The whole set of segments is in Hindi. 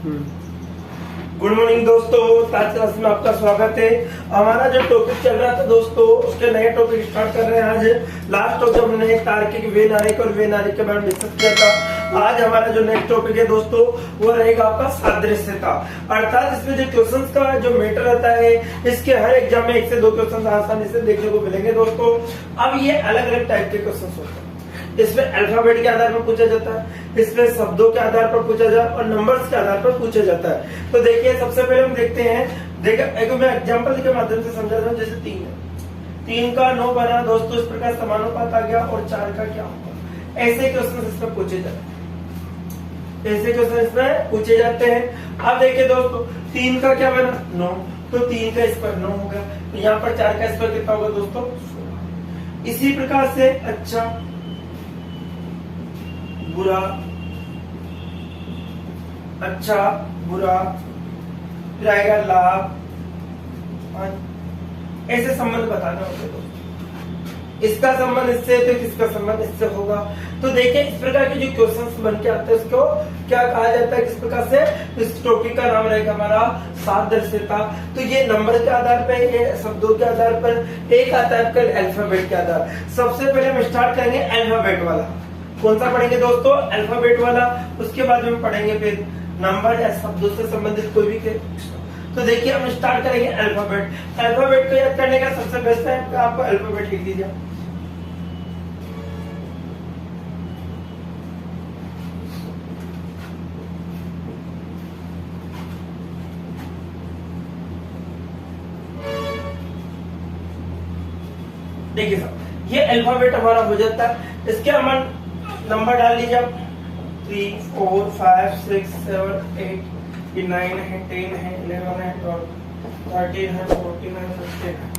गुड मॉर्निंग दोस्तों, आज क्लास में आपका स्वागत है। हमारा जो टॉपिक चल रहा था दोस्तों, उसके नए टॉपिक स्टार्ट कर रहे हैं। आज लास्ट टॉपिक हमने तार्किक वे नारिक और वे नारिक के बारे में डिस्कस किया था। आज हमारा जो नेक्स्ट टॉपिक है दोस्तों, वो रहेगा आपका सादृश्यता। अर्थात इसमें जो क्वेश्चंस का जो मैटर रहता है, इसके हर एग्जाम में 1 से 2 क्वेश्चन आसानी से देखने को मिलेंगे दोस्तों। अब ये अलग अलग टाइप के क्वेश्चन होते हैं। इसमें अल्फाबेट के आधार पर पूछा जाता है, इसमें शब्दों के आधार पर पूछा जाता है और नंबर्स के आधार पर पूछा जाता है। तो देखिए, सबसे पहले हम देखते हैं। एक मैं एग्जांपल के माध्यम से समझाता हूँ। जैसे 3 है, 3 का 9 बना दोस्तों, इस प्रकार समानुपात आ गया और 4 का क्या होगा। ऐसे क्वेश्चन इसमें पूछे जाते हैं, ऐसे क्वेश्चन इसमें पूछे जाते हैं। अब देखिए दोस्तों, 3 का क्या बना 9, तो 3 का स्क्वायर 9 होगा। तो यहाँ पर 4 का स्क्वायर कितना होगा दोस्तों 16। इसी प्रकार से अच्छा बुरा, अच्छा बुरा, फिर आएगा लाभ, ऐसे संबंध बताने होते दोस्तों। इसका संबंध इससे तो किसका संबंध इससे होगा। तो देखिए, इस प्रकार के जो क्वेश्चंस बन के आते हैं, उसको क्या कहा जाता है, किस प्रकार से। इस टॉपिक का नाम रहेगा हमारा सादृश्यता। तो ये नंबर के आधार पर, ये शब्दों के आधार पर, एक आता है आपका अल्फाबेट के आधार। सबसे पहले हम स्टार्ट करेंगे अल्फाबेट वाला। कौन सा पढ़ेंगे दोस्तों, अल्फाबेट वाला। उसके बाद में पढ़ेंगे फिर नंबर या शब्दों से संबंधित कोई भी। तो देखिए, हम स्टार्ट करेंगे अल्फाबेट। अल्फाबेट को याद करने का सबसे बेस्ट है कि आप अल्फाबेट लिख दीजिए। देखिए साहब, ये अल्फाबेट हमारा हो जाता है। इसके हम नंबर डाल लीजिए आप। 3, 4, 5, 6, 7, 8, 9 है, 10 है, 11 है, 12, 13 है, 14 है, 15 है,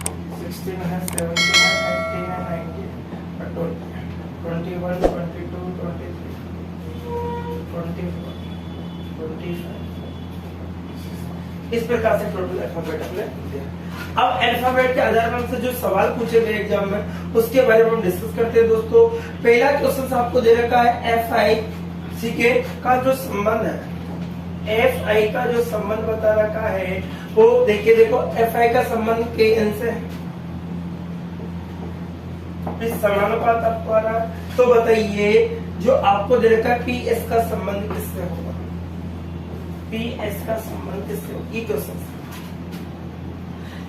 16 है, 17 है, 18 है, 19 है, 20 है, 21, 22, 23, 24, 25। इस प्रकार से टोटल अल्फाबेट हमने दिया। अब अल्फाबेट के आधार पर से जो सवाल पूछे गए एग्जाम में, उसके बारे में हम डिस्कस करते हैं दोस्तों। पहला क्वेश्चन आपको दे रखा है FICK का जो संबंध है, FI का जो संबंध बता रखा है वो देखिए, देखो FI का संबंध KN से है। समानुपात आपको आ रहा है। तो बताइए, जो आपको दे रखा है PS का संबंध किससे होगा, PS का संबंध किससे होगा। ये क्वेश्चन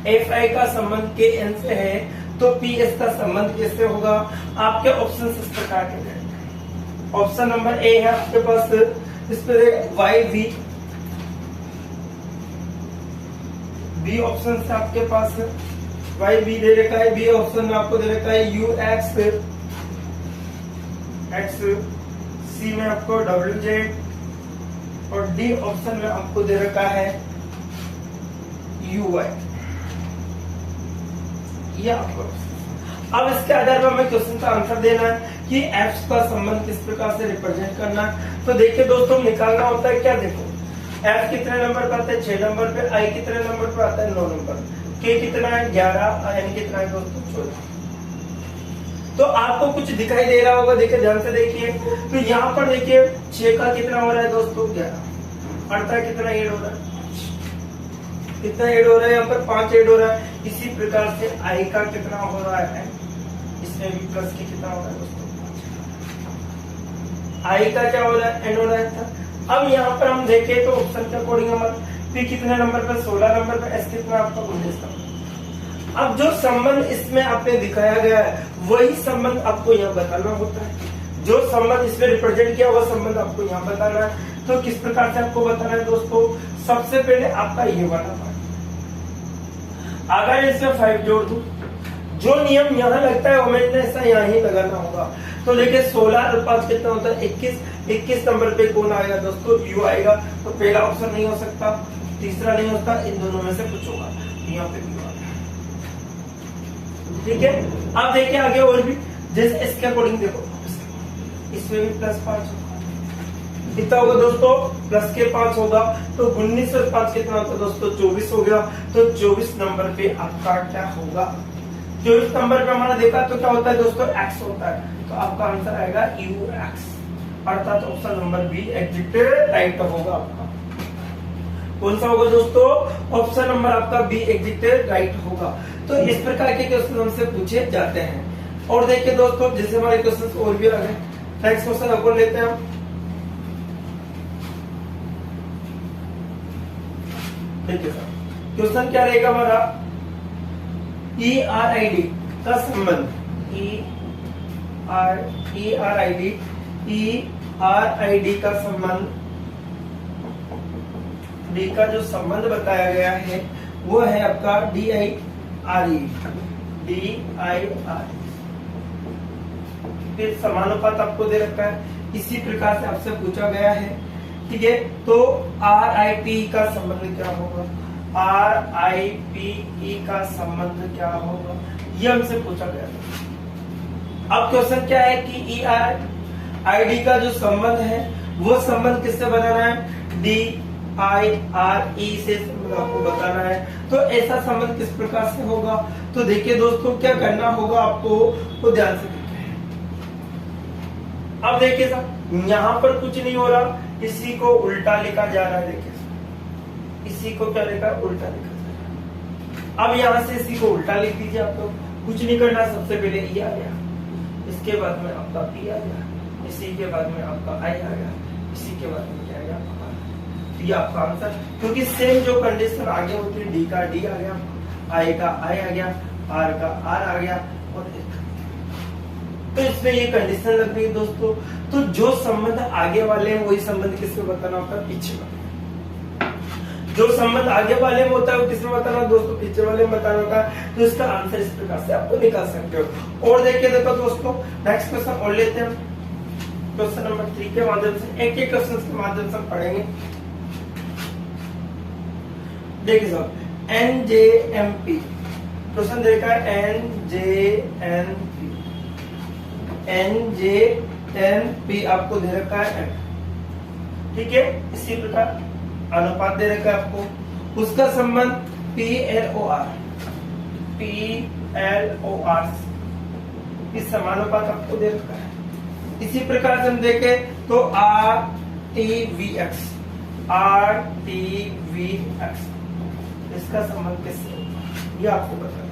FI का संबंध KN से है, तो PS का संबंध किससे होगा। आपके ऑप्शन इस प्रकार के हैं। ऑप्शन नंबर ए है आपके पास, इस पर YV। बी ऑप्शन से आपके पास YB दे रखा है। बी ऑप्शन में आपको दे रखा है UX, सी में आपको WZ और डी ऑप्शन में आपको दे रखा है UY। ये आपको अब इसके आधार पर हमें क्वेश्चन का आंसर देना है कि एफ का संबंध किस प्रकार से रिप्रेजेंट करना है। तो देखिए दोस्तों, निकालना होता है क्या। देखो, एफ कितने नंबर पर आता है 6 नंबर पे, आई कितने नंबर पर आता है 9 नंबर, के कितना है 11, यानी कितना है दोस्तों 14। तो आपको कुछ दिखाई दे रहा होगा, देखिए ध्यान से देखिए। तो यहाँ पर देखिए 6 का कितना हो रहा है दोस्तों 11, अर्थात कितना ऐड हो रहा है, कितना ऐड हो रहा है, यहाँ पर 5 ऐड हो रहा है। इसी प्रकार से आई का कितना हो रहा है, इसमें भी प्लस के कितना हो रहा है दोस्तों, आई का क्या हो रहा है, एन हो रहा है। अब यहाँ पर हम देखें तो ऑप्शन के अकॉर्डिंग हमारा पी कितने नंबर पर 16 नंबर पर, एस कितना आपका 19 नंबर। अब जो संबंध इसमें आपने दिखाया गया है, वही संबंध आपको यहाँ बताना होता है। जो संबंध इसमें रिप्रेजेंट किया वह संबंध आपको यहाँ बताना है। तो किस प्रकार से आपको बताना है दोस्तों, सबसे पहले आपका ये वाला पार्ट, अगर इसमें 5 जोड़ दूं, जो नियम यहाँ लगता है हमें ऐसा यहाँ ही लगाना होगा। तो देखिए 16 और 5 कितना होता है 21, 21 नंबर पे कौन आएगा दोस्तों, यू आएगा। तो पहला ऑप्शन नहीं हो सकता, तीसरा नहीं होता, इन दोनों में से कुछ होगा, यहाँ पे यू आएगा। ठीक है, अब देखिए आगे और भी, जैसे इसके अकॉर्डिंग देखो, इसमें भी +5 कितना होगा दोस्तों, प्लस के 5 होगा। तो 19 और 5 कितना होता है दोस्तों 24 हो गया। तो 24 नंबर पे आपका क्या होगा, 24 नंबर पे हमारा देखा तो क्या होता है दोस्तों, एक्स होता है। तो आपका आंसर आएगा UX, अर्थात option number B exit right होगा आपका। कौन सा होगा दोस्तों? ऑप्शन नंबर आपका बी एग्जिटेड राइट होगा। तो इस प्रकार के क्वेश्चन हमसे पूछे जाते हैं। और देखिए दोस्तों, जैसे हमारे क्वेश्चन और भी आ गए, नेक्स्ट क्वेश्चन अपन लेते हैं हम। देखिए सर, क्वेश्चन क्या रहेगा हमारा? ERID का संबंध, ERID का संबंध, डी का जो संबंध बताया गया है वो है आपका DIRE। फिर समानुपात आपको दे रखा है, इसी प्रकार से आपसे पूछा गया है, ठीक है। तो RIP का संबंध क्या होगा? RIPE का संबंध क्या होगा? ये हमसे पूछा गया था। अब क्वेश्चन क्या है कि ERID का जो संबंध है वो संबंध किससे बनाना है? DIRE से संबंध आपको बताना है। तो ऐसा संबंध किस प्रकार से होगा? तो देखिए दोस्तों, क्या करना होगा आपको, तो ध्यान से देखिए। अब देखिए साहब, यहाँ पर कुछ नहीं हो रहा, इसी को उल्टा लिखा जा रहा है। देखिए इसी को क्या लिखा? उल्टा लिखा जा रहा है। अब यहाँ से इसी को उल्टा लिख दीजिए। आपको कुछ नहीं करना, सबसे पहले E आ गया, इसके बाद में आपका P आ गया, इसी के बाद में आपका I आ गया, इसी के बाद में क्या आ गया? ये आपका आंसर। क्योंकि सेम जो कंडीशन आगे होती है, डी का डी आ गया, आई का आई आ गया, आर का आर आ गया, और तो इसमें ये कंडीशन लग रही है दोस्तों। तो जो संबंध आगे वाले हैं वही संबंध किसमें बताना होता है? पीछे वाले। जो संबंध आगे वाले में होता है वो किसमें बताना दोस्तों? पीछे वाले में बताना होता है। तो इसका आंसर इस प्रकार से आपको निकाल सकते हो। और देखिए देखो दोस्तों, नेक्स्ट क्वेश्चन और लेते हैं। क्वेश्चन नंबर 3 के माध्यम से एक एक क्वेश्चन के माध्यम से पढ़ेंगे। देखिए साहब, NJMP क्वेश्चन देखा है, NJMP आपको दे रखा है, ठीक है। इसी प्रकार अनुपात दे रखा है आपको, उसका संबंध PLOR इस समानुपात आपको दे रखा है। इसी प्रकार से हम देखें तो RTVX इसका संबंध किससे होगा? ये आपको बताना।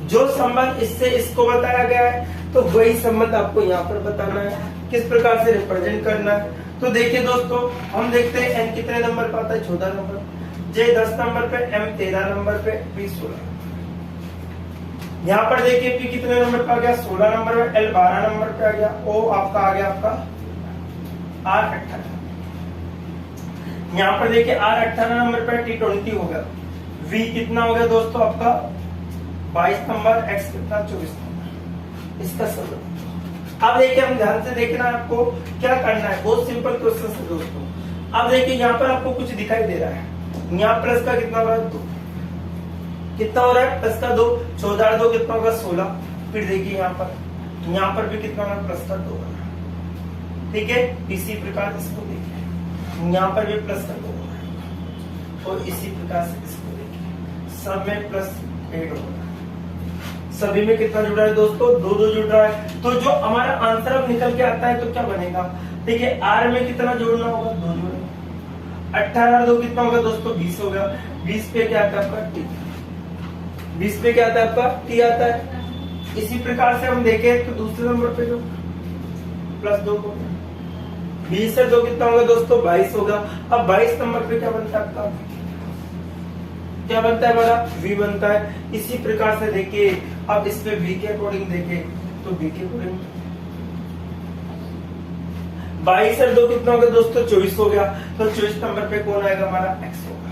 जो संबंध इससे इसको बताया गया है तो वही संबंध आपको यहाँ पर बताना है, किस प्रकार से रिप्रेजेंट करना है। तो देखिए दोस्तों, हम देखते हैं N कितने नंबर पे आता है? 14 नंबर, J 10 नंबर पे, M 13 नंबर पे, P 16। यहाँ पर देखिए P कितने नंबर पे आ गया? 16 नंबर पे, L 12 नंबर पे आ गया, O आपका आ गया आपका R 18। यहाँ पर देखिए R 18 नंबर पे, T 20 हो गया, V कितना हो गया दोस्तों आपका 22 नंबर, X कितना 24 नंबर। इसका संबंध अब देखिए, हम ध्यान से देखना, आपको क्या करना है, बहुत सिंपल क्वेश्चन है दोस्तों। अब देखिए यहाँ पर आपको कुछ दिखाई दे रहा है, यहाँ प्लस का कितना हो रहा है? 2। कितना हो रहा है? प्लस का 2, 14 2 कितना होगा? 16। फिर देखिए यहाँ पर भी कितना होगा? प्लस का 2, ठीक है। इसी प्रकार इसको देखिए, यहाँ पर भी प्लस का 2 होगा, और इसी प्रकार से इसको देखिए, सब में प्लस 8 होगा। सभी में कितना जुड़ रहा है दोस्तों? 2 2 जुड़ रहा है। तो जो हमारा आंसर अब निकल के आता है तो क्या बनेगा? देखिए R में कितना जोड़ना होगा? 2 जोड़ेंगे। 18 2 कितना होगा दोस्तों? 20 होगा। 20 पे क्या आता है आपका? T। 20 पे क्या आता है आपका? T आता है। इसी प्रकार से हम देखें तो दूसरे नंबर पे जो प्लस 2 को 20 से 2 कितना होगा दोस्तों? 22 होगा। अब 22 नंबर पे क्या बनता है आपका? क्या बनता है हमारा? V बनता है। इसी प्रकार से देखिए, अब इस पे V के अकॉर्डिंग देखें तो V के अकॉर्डिंग 22 और 2 कितना होगा दोस्तों? 24 हो गया। तो 24 नंबर पे कौन आएगा? हमारा X होगा।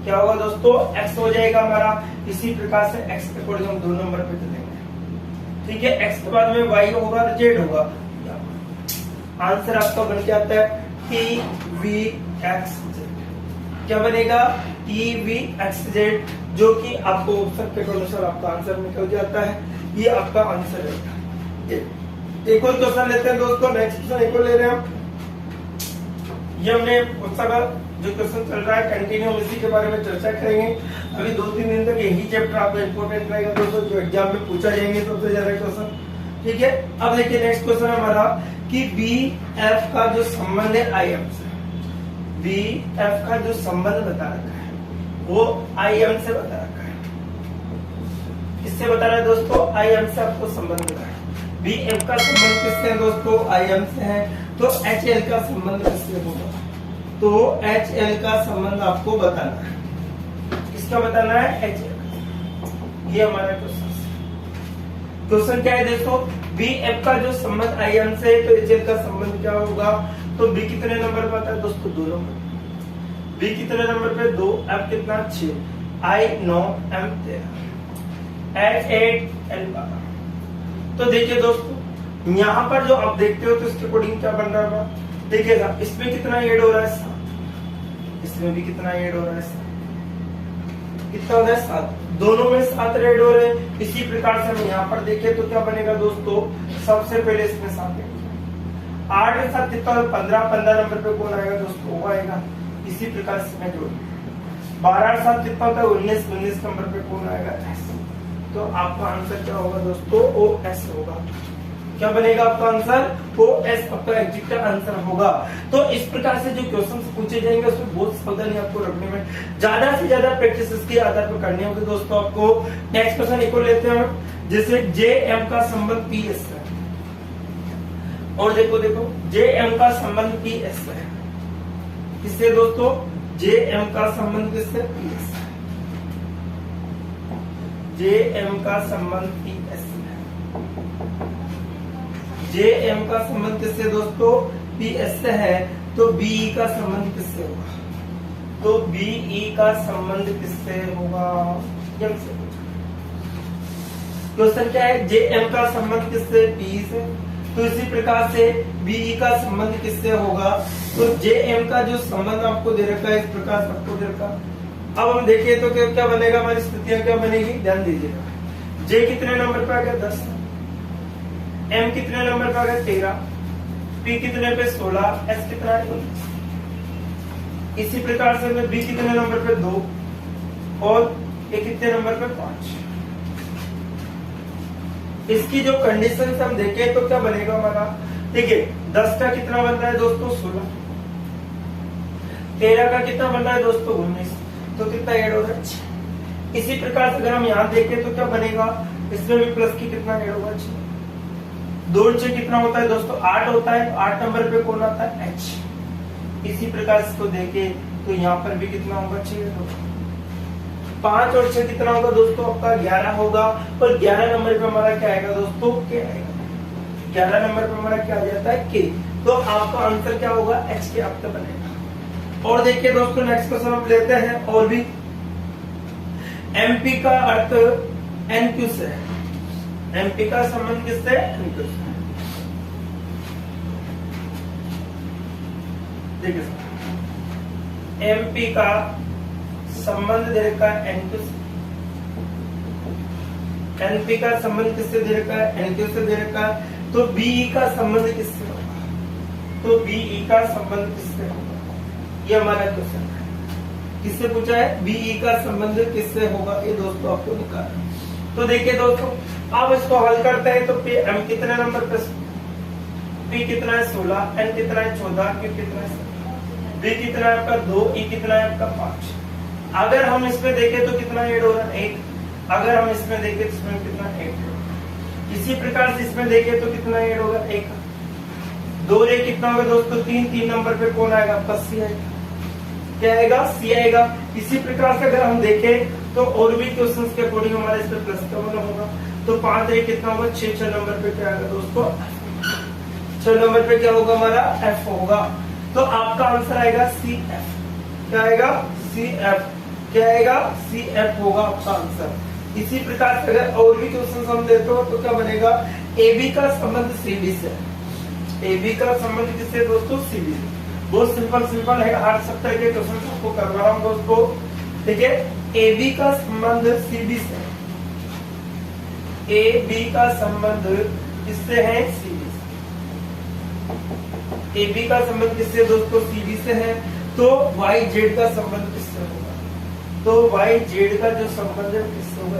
क्या होगा दोस्तों? X हो जाएगा हमारा। इसी प्रकार से X के अकॉर्डिंग हम 2 नंबर पे चलेंगे, ठीक है। X के बाद में Y होगा और Z होगा। आंसर आपका बन के आता है TVXZ। क्या बनेगा? TVXZ, जो कि आपको ऑप्शन के अनुसार आपका आंसर निकल जाता है। ये आपका आंसर है। एक और क्वेश्चन लेते हैं दोस्तों, नेक्स्ट क्वेश्चन एक और ले रहे हैं हम। ये हमने पुस्तक जो क्वेश्चन चल रहा है कंटिन्यू, हम इसी के बारे में चर्चा करेंगे। अभी 2-3 दिन तक यही चैप्टर आपका इंपॉर्टेंट रहेगा दोस्तों, जो एग्जाम में पूछा जाएंगे सबसे ज्यादा क्वेश्चन, ठीक है। अब देखिए नेक्स्ट क्वेश्चन हमारा कि BF का जो संबंध है IM से, बी एफ का जो संबंध बता रखा है वो आई एम से बता रखा है। किससे बता रहा है दोस्तों? आई एम से आपको संबंध बता है। बी एफ का संबंध किससे है दोस्तों? आई एम से है। तो एच एल का संबंध किससे होगा? तो एच एल का संबंध आपको बताना है। किसका बताना है? H L. ये हमारा क्वेश्चन क्या है दोस्तों? बी एफ का जो संबंध आई एम से है तो एच एल का संबंध क्या होगा? तो बी कितने नंबर पर आता है दोस्तों? 2 नंबर। बी कितने नंबर पे? 2। एफ कितना? 6। आई 9, एम 13, एच 8, एल 12। तो देखिए दोस्तों यहाँ पर जो आप देखते हो तो इसके अकॉर्डिंग क्या बन रहा है? देखिएगा इसमें कितना ऐड हो रहा है? 7। इसमें भी कितना ऐड हो रहा है? 7। कितना हो रहा है? 7। दोनों में 7 ऐड हो रहे हैं। इसी प्रकार से हम यहाँ पर देखें तो क्या बनेगा दोस्तों? सबसे पहले इसमें 7 ऐड 8 के साथ कितना? 15। 15 नंबर पे कौन आएगा दोस्तों? वो आएगा। इसी प्रकार से मैं जोड़ 12 के साथ कितना होता है? 19। 19 नंबर पे कौन आएगा? एस। तो आपका आंसर क्या होगा दोस्तों? ओ एस होगा। क्या बनेगा आपका आंसर? ओ एस आपका एग्जिट का आंसर होगा। तो इस प्रकार से जो क्वेश्चंस पूछे जाएंगे उसमें बहुत सावधानी आपको रखने में, ज्यादा से ज्यादा प्रैक्टिस इसके आधार पर करनी होगी दोस्तों आपको। नेक्स्ट क्वेश्चन एक और लेते हैं, जैसे जे एम का संबंध पी एस है। और देखो जे एम का संबंध पी एस है। किससे दोस्तों? जे एम का संबंध किससे? P S. जे एम का संबंध पी एस है। जे एम का संबंध किससे दोस्तों? पी एस से है। तो बीई का संबंध किससे होगा? तो बीई का संबंध किससे होगा? क्वेश्चन क्या है? जे एम का संबंध किससे? पी से। तो इसी प्रकार से बीई का संबंध किससे होगा? तो जे एम का जो संबंध आपको दे रखा है इस प्रकार से आपको दे रखा। अब हम देखिए तो क्या बनेगा? हमारी स्थितियां क्या बनेगी? ध्यान दीजिएगा। जे कितने नंबर पे आ गया? 10। एम कितने नंबर पे आ गया? 13। पी कितने पे? 16। एस कितना है? 19। इसी प्रकार से बी कितने नंबर पे? 2 और ए कितने नंबर पे? 5। इसकी जो कंडीशन हम देखें तो क्या बनेगा हमारा? देखिए 10 का कितना बन रहा है दोस्तों? 16। 13 का कितना बन रहा है दोस्तों? 19। तो कितना ऐड हो रहा है? इसी प्रकार से अगर हम यहाँ देखें तो क्या बनेगा? इसमें भी प्लस की कितना ऐड होगा? 6। 2 और 6 कितना होता है दोस्तों? 8 होता है। 8 नंबर पे कौन आता है? एच। इसी प्रकार इसको देखें तो यहाँ पर भी कितना होगा? 6 होगा। 5 और 6 कितना होगा दोस्तों? आपका 11 होगा। और 11 नंबर पे हमारा क्या आएगा दोस्तों? के आएगा। 11 नंबर पे हमारा क्या आ जाता है? के। तो आपका आंसर क्या होगा? एच के आपका बनेगा। और देखिए दोस्तों नेक्स्ट क्वेश्चन हम लेते हैं और भी। एमपी का अर्थ एनक्यू से है। एमपी का संबंध किससे? एनक्यू से। देखिए एमपी का संबंध दे रखा है एनक्यू से। एनपी का संबंध किससे दे रखा है? एनक्यू से दे रखा है। तो बीई का संबंध किससे होगा? तो बीई का संबंध किससे होगा? ये हमारा क्वेश्चन है। किससे पूछा है? बीई का संबंध किससे होगा? ये दोस्तों आपको निकालना। तो देखिए दोस्तों अब इसको हल करते हैं तो एम कितने नंबर पे? पी कितना है? 16। एन कितना है? 14। क्यू कितना है? 7। बी कितना है आपका? 2। ई कितना है आपका? 5। अगर हम इसमें देखें तो कितना ऐड हो रहा है? 1। अगर हम इसमें देखें तो इसमें कितना ऐड? इसी प्रकार से इसमें देखें तो कितना ऐड होगा? 1। 2 रे कितना होगा दोस्तों? 3। 3 नंबर पे कौन आएगा? आपका सी आएगा। क्या आएगा? सी आएगा। इसी प्रकार से अगर हम देखें तो और भी क्वेश्चंस के अकॉर्डिंग हमारे इस पे प्लस का होना होगा। तो 5 रे कितना होगा? 6। 6 नंबर पे क्या आएगा दोस्तों? 6 नंबर पे क्या होगा हमारा? एफ होगा। तो आपका आंसर आएगा सी एफ। क्या आएगा? C F. क्या आएगा? सी एफ होगा आपका आंसर। इसी प्रकार से अगर और भी क्वेश्चन हम देते हो तो क्या बनेगा? ए बी का संबंध सी बी से। ए बी का संबंध किससे दोस्तों? सी बी से। बहुत सिंपल है। 8 70 के क्वेश्चन आपको करवा रहा हूँ दोस्तों। ठीक है। ए बी का संबंध सी बी से। ए बी का संबंध किससे है? सी बी से। ए बी का संबंध किससे दोस्तों? सी बी से है। तो वाई जेड का संबंध किससे होगा? तो वाई जेड का जो संबंध है किससे होगा?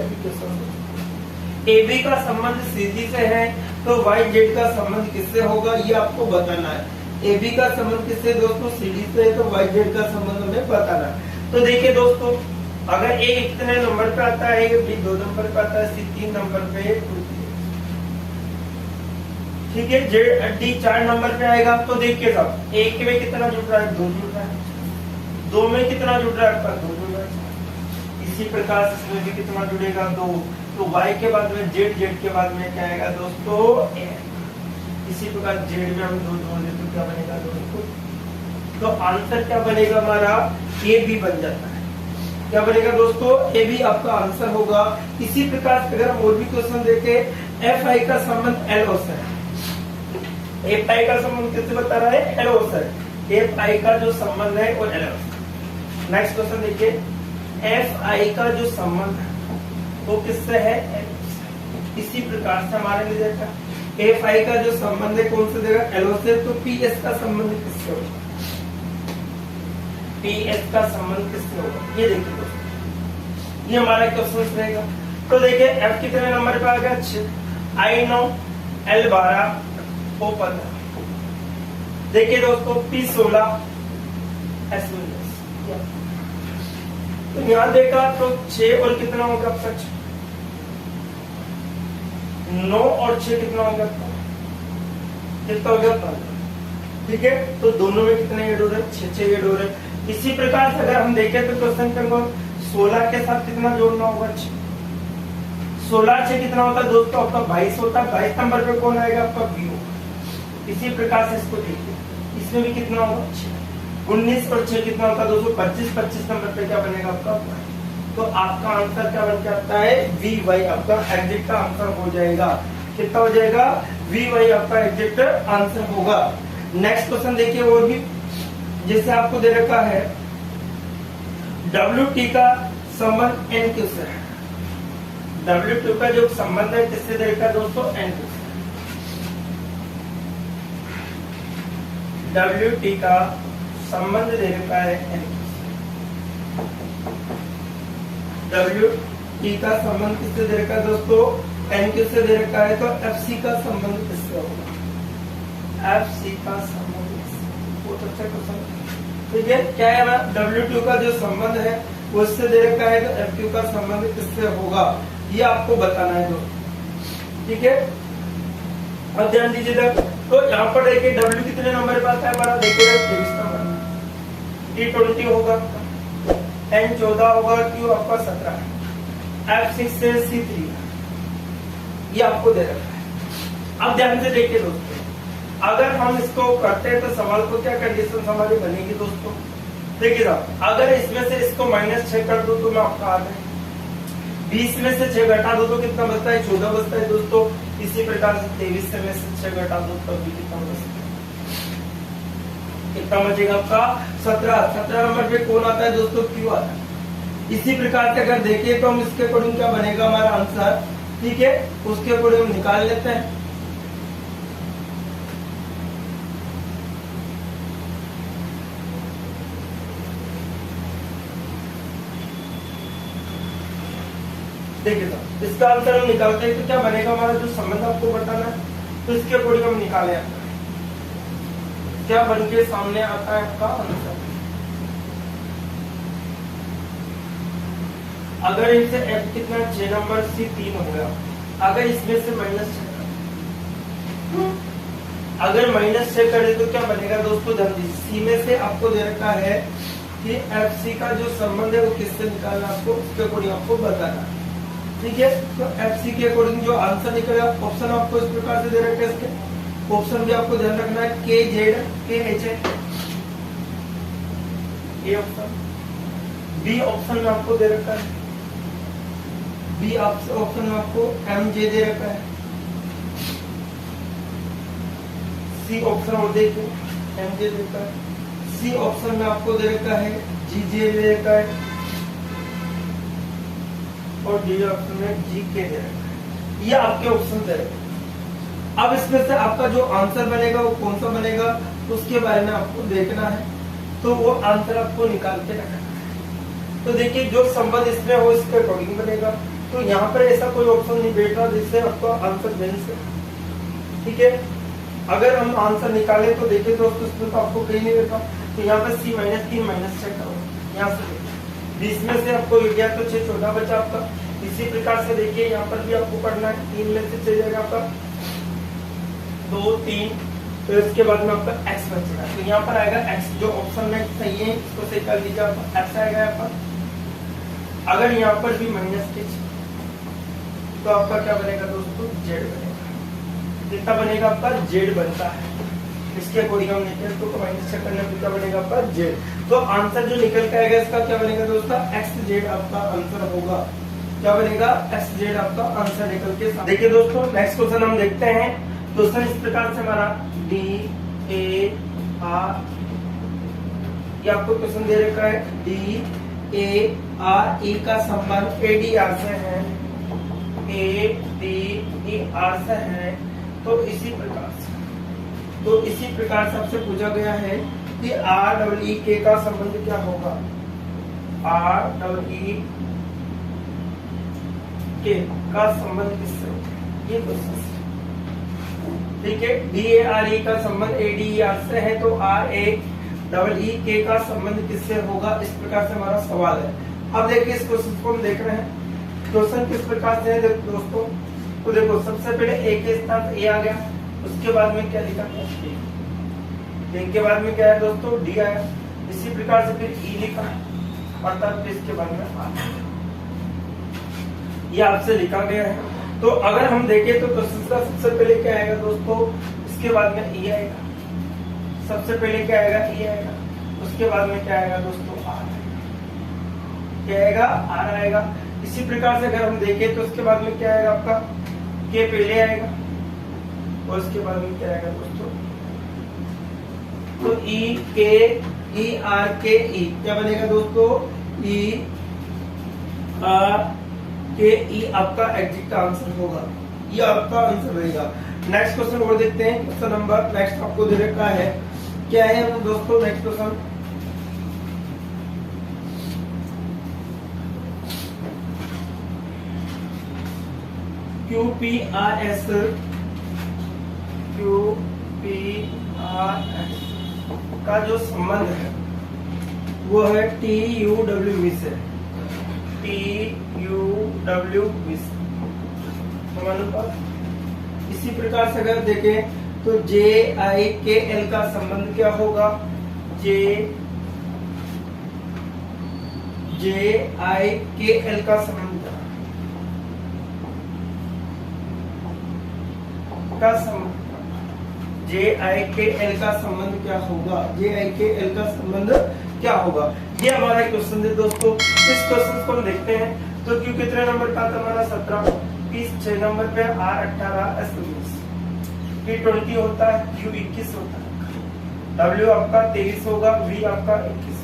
ए बी का संबंध सी डी से है तो वाई जेड का संबंध किससे होगा? ये आपको बताना है। ए बी का संबंध किससे दोस्तों, सी डी से, तो वाई जेड का संबंध हमें बताना है। तो देखिए दोस्तों, अगर ए कितने नंबर पे आता है, बी 2 नंबर पे आता है, सी 3 नंबर पे, ठीक है, जेड डी 4 नंबर पे आएगा। तो देखिए साहब, एक में कितना जुड़ रहा है, 2 जुड़ रहा है, 2 में कितना जुड़ रहा है आपका, 2 जुड़ रहा है। इसी प्रकार से इसमें भी कितना जुड़ेगा, 2। तो y के बाद में जेड, जेड के बाद में क्या आएगा दोस्तों, ए। इसी प्रकार जेड में हम 2 जोड़ दें तो क्या बनेगा दोस्तों, तो आंसर क्या बनेगा हमारा, ए बी बन जाता है। क्या बनेगा दोस्तों, ए बी आपका आंसर होगा। इसी प्रकार से अगर हम और भी क्वेश्चन देखें, एफ आई का संबंध एल ओ से है। एफ आई का संबंध किससे बता रहा है, एल ओ से। एफ आई का जो संबंध है वो एल ओ से। नेक्स्ट क्वेश्चन देखिए, एफ आई का जो संबंध है वो किससे है, एल ओ से। इसी प्रकार से हमारे लिए देखा, एफ आई का जो संबंध है कौन से देगा, एल ओ से। तो पी एस का संबंध किससे होगा, पी एस का संबंध किससे होगा, ये देखिए दोस्तों, ये हमारा क्वेश्चन रहेगा। तो देखिए एफ कितने नंबर पे आ गया, 6, आई 9, एल 12, ओ 15। देखिए दोस्तों, पी 16, एस 19। तो यहां देखा तो 6 और कितना होगा आपका, 9 और 6 कितना होगा, कितना हो गया, 15। ठीक है, तो दोनों में कितने ऐड हो रहे हैं, 6 ऐड हो रहे हैं। इसी प्रकार से अगर हम देखें तो क्वेश्चन नंबर 16 के साथ कितना जोड़ना होगा, 16 से कितना होता है दोस्तों, आपका 22 होता है। 22 नंबर पे कौन आएगा, आपका बी होगा। इसी प्रकार से इसको देखिए, इसमें भी कितना होगा, 19 और 6 कितना होता है दोस्तों, 25। 25 नंबर पे क्या बनेगा आपका, तो आपका आंसर क्या बन जाता है, वी वाई आपका एग्जिट का आंसर हो जाएगा। कितना हो जाएगा, वी वाई आपका एग्जिट आंसर होगा। नेक्स्ट क्वेश्चन देखिए, और भी जैसे आपको दे रखा है, WT का संबंध NQ से है। WT का जो संबंध है किससे दे रखा है दोस्तों, NQ से। WT का संबंध दे रखा है NQ से। WT का संबंध किससे दे रखा है दोस्तों, NQ से दे रखा है। तो FC का संबंध किससे होगा, FC का संबंध, बहुत अच्छा क्वेश्चन। ठीक है, क्या है ना, W2 का जो संबंध है वो इससे दे रखा है, तो FQ का संबंध किससे होगा, ये आपको बताना है दोस्तों। ठीक है, अब ध्यान दीजिएगा। तो यहाँ पर देखिए W कितने नंबर पे आता है हमारा, देखिएगा 23 नंबर। T20 होगा, N 14 होगा, Q आपका 17 है, F6 से C3 ये आपको दे रखा है। अब ध्यान से देखिए दोस्तों, अगर हम इसको करते हैं तो सवाल को क्या कंडीशन हमारी बनेगी दोस्तों, देखिए साहब, अगर इसमें से इसको -6 कर दो तो मैं आपका आ गया, 20 में से 6 घटा दो तो कितना बचता है, 14 बचता है दोस्तों। इसी प्रकार से 23 में से 6 घटा दो तो भी कितना बचता है, कितना बचेगा आपका 17। 17 नंबर पे कौन आता है दोस्तों, क्यू आता है। इसी प्रकार से अगर देखिए तो हम इसके अकॉर्डिंग क्या बनेगा हमारा आंसर, ठीक है, उसके अकॉर्डिंग हम निकाल लेते हैं। देखिए तो इसका आंसर हम निकालते हैं तो क्या बनेगा हमारा, जो संबंध आपको बताना है तो इसके अकॉर्डिंग हम निकाले, क्या बन के सामने आता है आपका आंसर। अगर इनसे F कितना 6 नंबर, C 3 हो गया। अगर इसमें से -6 अगर -6 करे तो क्या बनेगा दोस्तों, जल्दी C में से आपको दे रखा है कि FC का जो संबंध है वो किससे निकालना, आपको उसके अकॉर्डिंग आपको बताना है। ठीक है, तो FC के अकॉर्डिंग जो आंसर निकलेगा, ऑप्शन आपको इस प्रकार से दे रखे हैं। इसके ऑप्शन भी आपको ध्यान रखना है, KZ KH है ये ऑप्शन। बी ऑप्शन में आपको दे रखा है, बी ऑप्शन में आपको MJ दे रखा है। सी ऑप्शन और देखिए MJ देता है। सी ऑप्शन में आपको दे रखा है GJ दे रखा है, और डी ऑप्शन में GK दे रखा है। ये आपके ऑप्शन दे रखे। अब इसमें से आपका जो आंसर बनेगा वो कौन सा बनेगा, उसके बारे में आपको देखना है, तो वो आंसर आपको निकाल के रखना है। तो देखिए जो संबंध इसमें हो इसके अकॉर्डिंग बनेगा। तो यहाँ पर ऐसा कोई ऑप्शन नहीं बैठ रहा जिससे आपका आंसर बन सके। ठीक है, अगर हम आंसर निकाले तो देखिए दोस्तों इसमें तो आपको कहीं नहीं देखा, तो यहाँ पे C माइनस 3 माइनस 6 करो, यहाँ से देखिए 20 में से आपको गया तो 6 14 बचा आपका। इसी प्रकार से देखिए यहाँ पर भी आपको पढ़ना है, 3 में से 6 जाएगा आपका 2 3, तो इसके बाद में आपका x बचेगा, तो यहाँ पर आएगा x, जो ऑप्शन में सही है इसको सही कर लीजिए, आपका x आएगा यहाँ पर। अगर यहाँ पर भी माइनस के तो आपका क्या बनेगा दोस्तों, z बनेगा। कितना बनेगा आपका, z बनता है। इसके अकॉर्डिंग हम निकल तो माइनस से करने पर क्या बनेगा आपका z, तो आंसर जो निकल के आएगा इसका क्या बनेगा दोस्तों, xz आपका आंसर होगा। क्या बनेगा, xz आपका आंसर निकल के। देखिए दोस्तों नेक्स्ट क्वेश्चन हम देखते हैं। क्वेश्चन इस प्रकार से हमारा D A R, ये आपको क्वेश्चन दे रखा है, D A R E का संबंध A D R से है, A D E R से है, तो इसी प्रकार से आपसे पूछा गया है कि R E K का संबंध क्या होगा, R E K का संबंध किससे होगा, ये क्वेश्चन। ठीक है, D A R E का संबंध A D E R से है, तो R A E K का संबंध किससे होगा, इस प्रकार से हमारा सवाल है। अब देखिए इस क्वेश्चन को हम देख रहे हैं, क्वेश्चन किस प्रकार से है दोस्तों, तो देखो सबसे पहले A के स्थान A आ गया, उसके बाद में क्या लिखा है, A के बाद में क्या है दोस्तों, D आया। इसी प्रकार से फिर E लिखा, अर्थात इसके बाद में R, ये आपसे लिखा गया है। तो अगर हम देखें तो क्वेश्चन का सबसे पहले क्या आएगा दोस्तों, इसके बाद में E आएगा, सबसे पहले क्या आएगा, E आएगा, उसके बाद में क्या आएगा दोस्तों, R, क्या आएगा, R आएगा। इसी प्रकार से अगर हम देखें तो उसके बाद में क्या आएगा आपका, K पहले आएगा, और उसके बाद में क्या आएगा दोस्तों, तो E K E R K E क्या बनेगा दोस्तों, E R K E आपका एग्जैक्ट आंसर होगा, ये आपका आंसर रहेगा। नेक्स्ट क्वेश्चन और देखते हैं, क्वेश्चन नंबर नेक्स्ट आपको दे रखा है, क्या है दोस्तों नेक्स्ट क्वेश्चन, QPRS का जो संबंध है वो है TUW से, TUW समानुपात। इसी प्रकार से अगर देखें तो JIKL का संबंध क्या होगा, JIKL का संबंध JIKL का संबंध क्या होगा, JIKL का संबंध क्या होगा, ये हमारा क्वेश्चन है दोस्तों। इस क्वेश्चन को हम देखते हैं, तो Q कितने नंबर का था हमारा 17, P 6 नंबर पे, R 18, S 19, P 20 होता है, Q 21 होता है, W आपका 23 होगा, V आपका 21,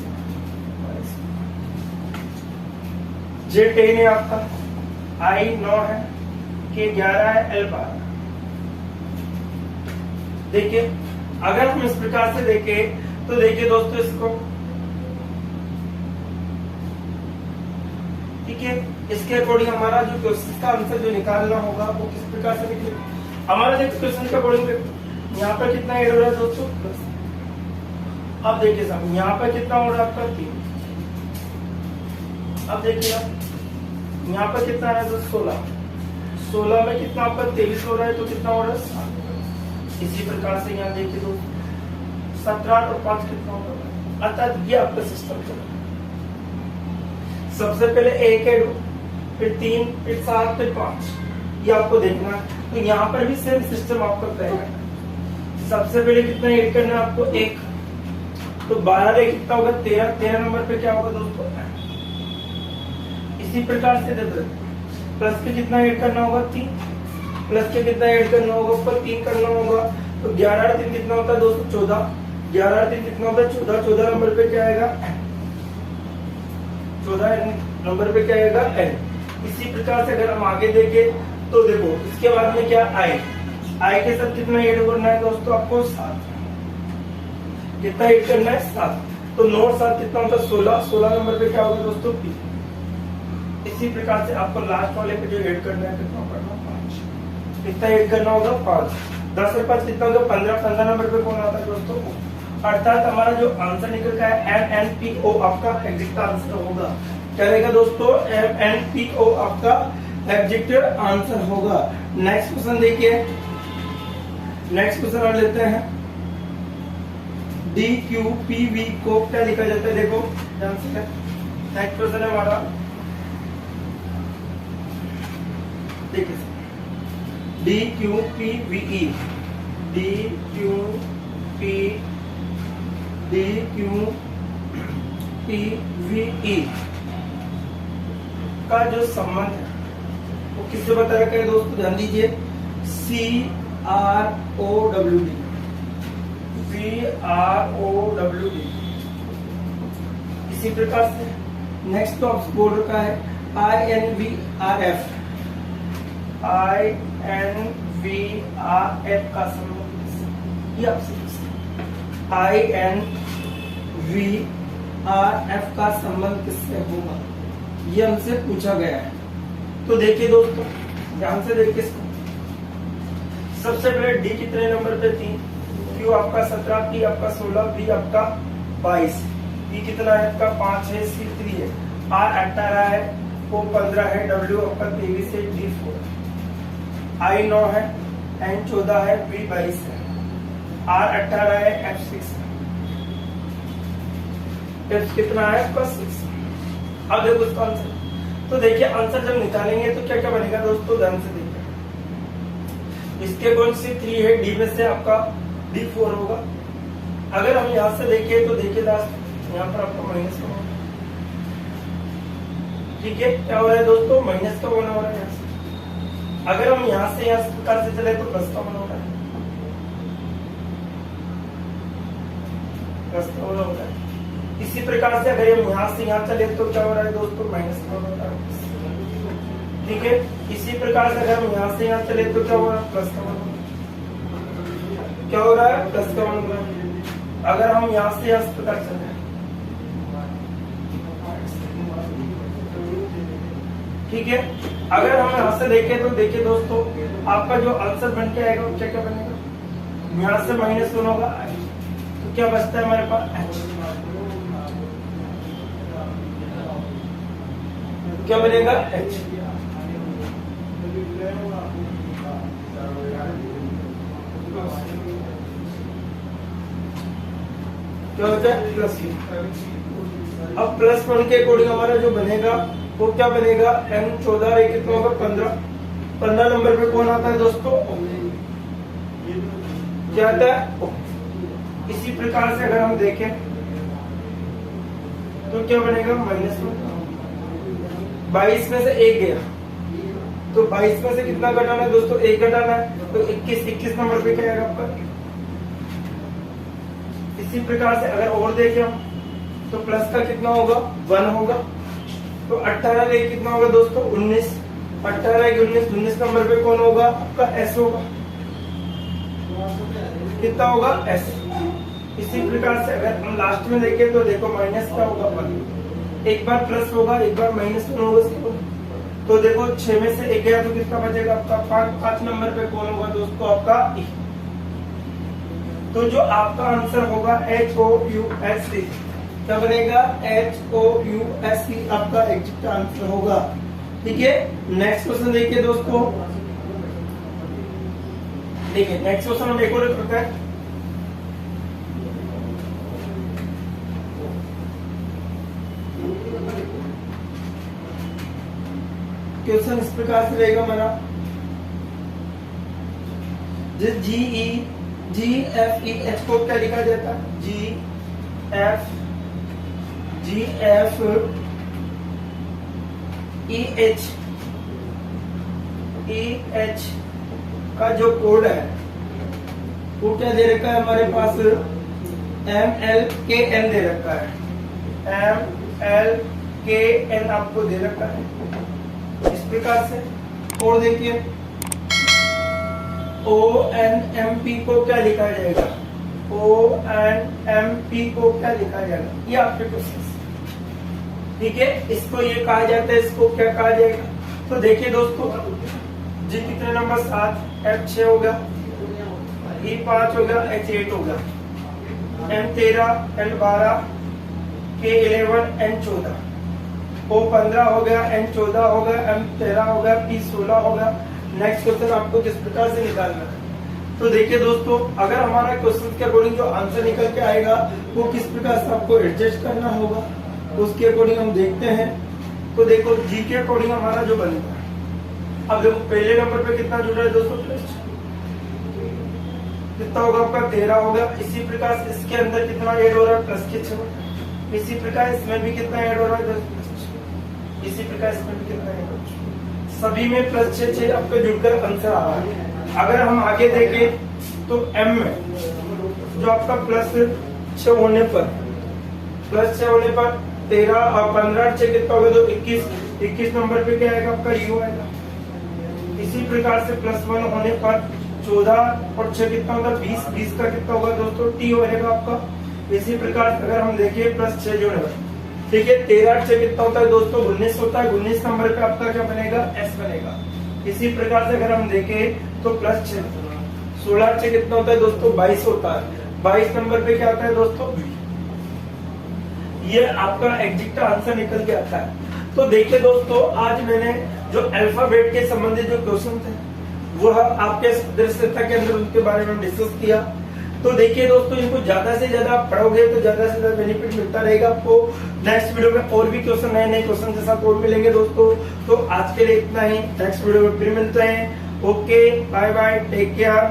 J 10 है आपका, I 9 है, K 11 है, L 12। देखिए अगर हम इस प्रकार से देखें तो देखिए दोस्तों इसको, ठीक है, इसके अकॉर्डिंग हमारा जो क्वेश्चन का आंसर जो निकालना होगा वो किस प्रकार से निकले। हमारा जो क्वेश्चन के अकॉर्डिंग यहाँ पर कितना एड हो रहा है दोस्तों, अब देखिए साहब यहाँ पर कितना हो रहा है आपका 3, अब देखिए यहाँ पर कितना है दोस्तों 16 में कितना आपका 23 हो रहा है, तो कितना हो रहा है 7। इसी प्रकार से यहाँ देखिए तो 17 और 5 कितना होगा, अर्थात ये आपका सिस्टम चल रहा है। सबसे पहले 1 ऐड, फिर 3, फिर 7, फिर 5, ये आपको देखना है। तो यहाँ पर भी सेम सिस्टम आपको रहेगा। सबसे पहले कितना ऐड करना है आपको 1, तो 12 में कितना होगा 13, 13 नंबर पे क्या होगा दोस्तों। इसी प्रकार से प्लस के कितना ऐड करना होगा 3, प्लस के कितना ऐड करना होगा ऊपर 3 करना होगा, तो 11 और 3 कितना होता है दोस्तों 14, 11 और 3 कितना होता है 14, 14 नंबर पे क्या आएगा 14 नंबर पे क्या आएगा n। इसी प्रकार से अगर हम आगे देखें तो देखो इसके बाद में क्या i के साथ कितना ऐड करना है दोस्तों आपको 7, कितना ऐड करना है 7, तो 9 और 7 कितना होता है 16, 16 नंबर पे क्या होगा दोस्तों p। इसी प्रकार से आपको लास्ट वाले पे जो ऐड करना है कितना करना 5, कितना ऐड करना होगा 5। 10 और 5 कितना होगा 15, 15 नंबर पे कौन आता है दोस्तों, अर्थात हमारा जो आंसर निकल का है MNPO आपका एग्जैक्ट आंसर होगा। क्या रहेगा दोस्तों, MNPO आपका एग्जैक्ट आंसर होगा। नेक्स्ट क्वेश्चन देखिए, नेक्स्ट क्वेश्चन हम लेते हैं, DQPV को क्या लिखा जाता है, देखो ध्यान से। नेक्स्ट क्वेश्चन है हमारा, देखिए DQPVE, DQPVE का जो संबंध है वो किससे बता रखा है दोस्तों, ध्यान दीजिए, CROWD, CROWD। इसी प्रकार से नेक्स्ट तो आपसे बोल रखा है INVRF, INVRF का संबंध, ये आपसे INVRF का संबंध किससे होगा, ये हमसे पूछा गया है। तो देखिए दोस्तों ध्यान से देखिए इसको। सबसे पहले डी कितने नंबर पे 3, क्यू आपका 17, पी आपका 16, बी आपका 22, पी कितना है आपका 5 है, सी 3 है, आर 18 है, ओ 15 है, डब्ल्यू आपका 23 है, डी 4, आई 9 है, एन 14 है, बी 22 है, आर 18 है, एफ 6 है, एफ कितना है आपका 6। अब देखो इसका आंसर, तो देखिए आंसर जब निकालेंगे तो क्या क्या बनेगा दोस्तों, ध्यान से देखिए। इसके कौन सी 3 है, डी में से आपका डी 4 होगा। अगर हम यहां से देखें तो देखिए लास्ट यहाँ पर आपका माइनस का होगा, ठीक है, क्या हो रहा है दोस्तों, माइनस का होना हो रहा है यहाँ से। अगर हम यहाँ से इस प्रकार से चले तो प्लस का होना हो रहा है, प्लस का होना हो रहा है। इसी प्रकार से अगर हम यहाँ से यहाँ चले तो क्या हो रहा है दोस्तों, माइनस का होना हो रहा है, ठीक है। इसी प्रकार से अगर हम यहाँ से यहाँ चले तो क्या हो रहा है, प्लस का होना, क्या हो रहा है, प्लस का होना हो रहा है। अगर हम यहाँ से यहाँ इस प्रकार चले, ठीक है। अगर हम यहाँ से देखें तो देखिए दोस्तों आपका जो आंसर बन के आएगा वो क्या क्या बनेगा, यहाँ से माइनस होना होगा, तो क्या बचता है हमारे पास h, क्या बनेगा h, क्या होता है प्लस। अब प्लस 1 के अकॉर्डिंग हमारा जो बनेगा वो क्या बनेगा, m 14 है, कितना होगा 15, 15 नंबर पे कौन आता है दोस्तों, क्या आता है। इसी प्रकार से अगर हम देखें तो क्या बनेगा, -1, 22 में से 1 गया तो 22 में से कितना घटाना है दोस्तों, 1 घटाना है, तो 21 नंबर पे क्या आएगा आपका। इसी प्रकार से अगर और देखें तो प्लस का कितना होगा 1 होगा, तो 18 का कितना होगा दोस्तों 19, 18 की 19 नंबर पे कौन होगा आपका एस होगा, कितना होगा एस। इसी प्रकार से अगर हम लास्ट में देखें तो देखो माइनस का होगा 1, एक बार प्लस होगा एक बार माइनस होगा, तो देखो 6 में से 1 गया तो कितना बचेगा आपका 5 नंबर पे कौन होगा दोस्तों आपका ई। तो जो आपका आंसर होगा HOUSE, क्या बनेगा HOUSE आपका एग्जैक्ट आंसर होगा, ठीक है। नेक्स्ट क्वेश्चन देखिए दोस्तों, देखिए नेक्स्ट क्वेश्चन हम एक और करते हैं। क्वेश्चन इस प्रकार से रहेगा हमारा, GEFEH को क्या लिखा जाता है, GFEH का जो कोड है वो क्या दे रखा है हमारे पास, MLKN दे रखा है, MLKN आपको दे रखा है इस प्रकार से। और देखिए ONMP को क्या लिखा जाएगा, ONMP को क्या लिखा जाएगा, ये आपके क्वेश्चन, ठीक है। इसको ये कहा जाता है, इसको क्या कहा जाएगा। तो देखिए दोस्तों जी कितने नंबर 7, F 6 हो गया, E5 हो गया, H8 हो गया, M13, L12, K11, N14, O15 हो गया, N14 हो गया, M13 हो गया, P16 हो गया। नेक्स्ट क्वेश्चन आपको किस प्रकार से निकालना है? तो देखिए दोस्तों, अगर हमारा क्वेश्चन के अकॉर्डिंग जो आंसर निकल के आएगा वो किस प्रकार से आपको एडजस्ट करना होगा, उसके अकॉर्डिंग हम देखते हैं। तो देखो जी के अकॉर्डिंग हमारा जो बनेगा, अब देखो पहले नंबर पे कितना जुड़ा है दोस्तों, प्लस कितना होगा आपका 13 होगा। इसी प्रकार से इसके अंदर कितना ऐड हो रहा है, प्लस के 6। इसी प्रकार इसमें भी कितना ऐड हो रहा है, इसी प्रकार इसमें भी कितना ऐड हो रहा है, सभी में प्लस 6 आपका जुड़कर आंसर आ रहा है। अगर हम आगे देखें तो M में जो आपका प्लस 6 होने पर 13 और 15 6 कितना होगा, तो 21 नंबर पे क्या आएगा आपका U आएगा। इसी प्रकार से +1 होने पर 14 और 6 कितना होगा, 20 का कितना होगा दोस्तों, T होगा आपका। इसी प्रकार से अगर हम देखें +6 जो है, ठीक है, 13 और 6 कितना होता है दोस्तों, 19 होता है। 19 नंबर पे आपका क्या बनेगा, S बनेगा। इसी प्रकार से अगर हम देखें तो +6, 16 और 6 कितना होता है दोस्तों, 22 होता है। 22 नंबर पे क्या आता है दोस्तों, ये आपका एग्जैक्ट आंसर निकल के आता है। तो देखिए दोस्तों, आज मैंने जो अल्फाबेट के संबंधित जो क्वेश्चन थे वो आपके सदस्यता के अंदर उनके बारे में डिस्कस किया। तो देखिए दोस्तों, इनको ज्यादा से ज्यादा आप पढ़ोगे तो ज्यादा से ज्यादा बेनिफिट मिलता रहेगा आपको। नेक्स्ट वीडियो में और भी क्वेश्चन, नए क्वेश्चन के साथ और मिलेंगे दोस्तों। तो आज के लिए इतना ही, नेक्स्ट वीडियो में फिर मिलते हैं। Okay, bye bye, take care.